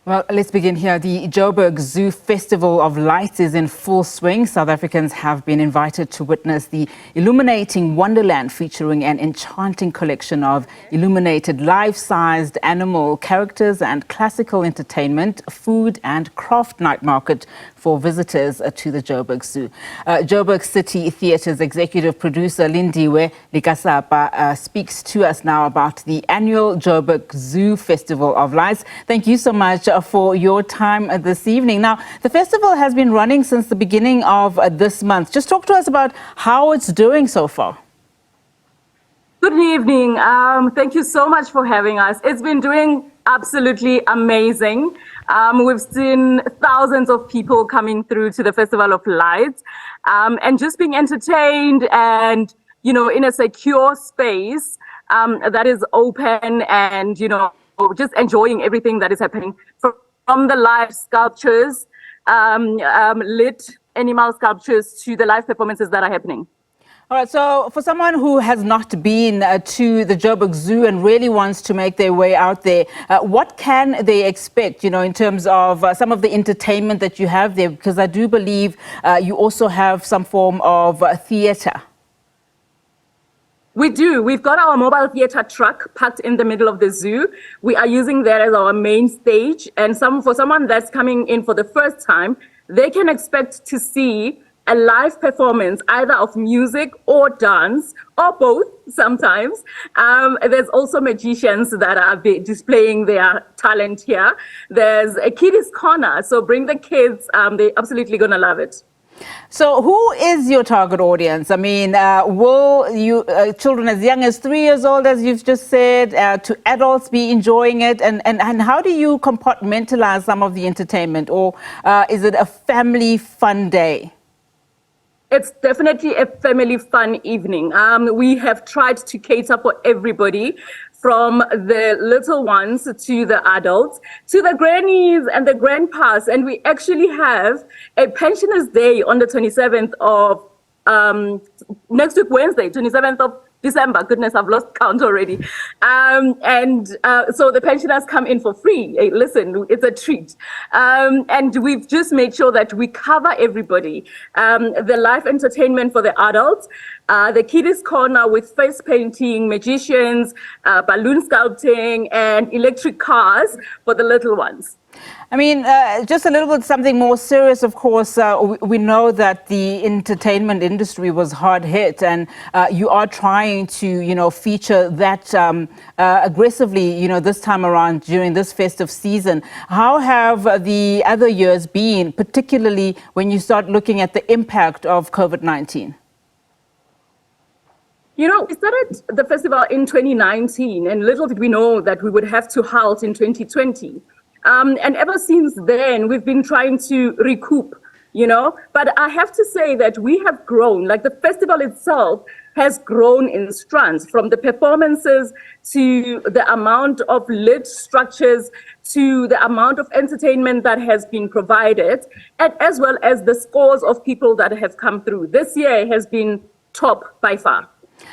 Well, let's begin here. The Joburg Zoo Festival of Lights is in full swing. South Africans have been invited to witness the illuminating wonderland, featuring an enchanting collection of illuminated life-sized animal characters and classical entertainment, food and craft night market for visitors to the Joburg Zoo. Joburg City Theatre's executive producer Lindiwe Lekasapa speaks to us now about the annual Joburg Zoo Festival of Lights. Thank you so much for your time this evening. Now, the festival has been running since the beginning of this month. Just talk to us about how it's doing so far. Good evening. Thank you so much for having us. It's been doing absolutely amazing. We've seen thousands of people coming through to the Festival of Lights and just being entertained and, in a secure space that is open and, just enjoying everything that is happening from the live sculptures, lit animal sculptures to the live performances that are happening. All right, so for someone who has not been to the Joburg Zoo and really wants to make their way out there, what can they expect, in terms of some of the entertainment that you have there? Because I do believe you also have some form of theatre. We do. We've got our mobile theatre truck parked in the middle of the zoo. We are using that as our main stage. And for someone that's coming in for the first time, they can expect to see a live performance, either of music or dance, or both sometimes. There's also magicians that are displaying their talent here. There's a kiddies corner, so bring the kids. They're absolutely going to love it. So who is your target audience? I mean, will you children as young as 3 years old, as you've just said, to adults be enjoying it? And how do you compartmentalize some of the entertainment? Or is it a family fun day? It's definitely a family fun evening. We have tried to cater for everybody, from the little ones to the adults, to the grannies and the grandpas. And we actually have a pensioners' day on the 27th of next week, Wednesday, 27th of December. Goodness, I've lost count already. So the pensioners come in for free. Hey, listen, it's a treat. And we've just made sure that we cover everybody. The live entertainment for the adults, the kiddies corner with face painting, magicians, balloon sculpting, and electric cars for the little ones. I mean, just a little bit something more serious, of course. We know that the entertainment industry was hard hit, and you are trying to, feature that aggressively, this time around during this festive season. How have the other years been, particularly when you start looking at the impact of COVID-19? We started the festival in 2019, and little did we know that we would have to halt in 2020. And ever since then, we've been trying to recoup, But I have to say that we have grown, like the festival itself has grown in strands, from the performances to the amount of lit structures to the amount of entertainment that has been provided, and as well as the scores of people that have come through. This year has been top by far.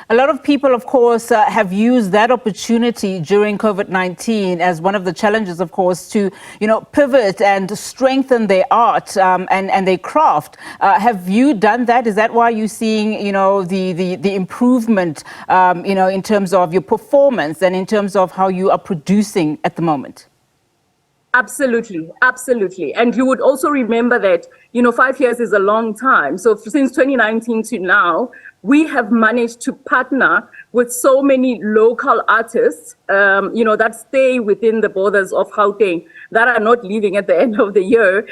A lot of people, of course, have used that opportunity during COVID-19 as one of the challenges, of course, to, pivot and strengthen their art and their craft. Have you done that? Is that why you're seeing, the improvement, in terms of your performance and in terms of how you are producing at the moment? Absolutely, absolutely. And you would also remember that, 5 years is a long time. So since 2019 to now, we have managed to partner with so many local artists, that stay within the borders of Gauteng, that are not leaving at the end of the year,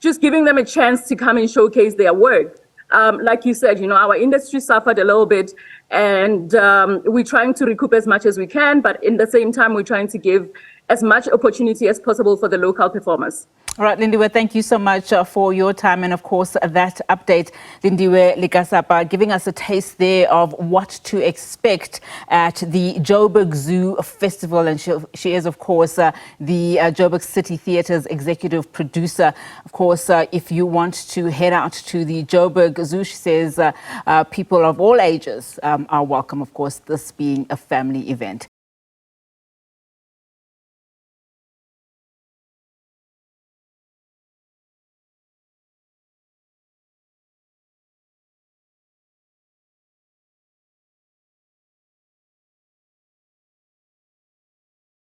just giving them a chance to come and showcase their work. Like you said, our industry suffered a little bit, and we're trying to recoup as much as we can, but in the same time, we're trying to give as much opportunity as possible for the local performers. All right, Lindiwe, thank you so much for your time and, of course, that update. Lindiwe Lekasapa giving us a taste there of what to expect at the Joburg Zoo Festival. And she is, of course, the Joburg City Theatre's executive producer. Of course, if you want to head out to the Joburg Zoo, she says people of all ages are welcome, of course, this being a family event.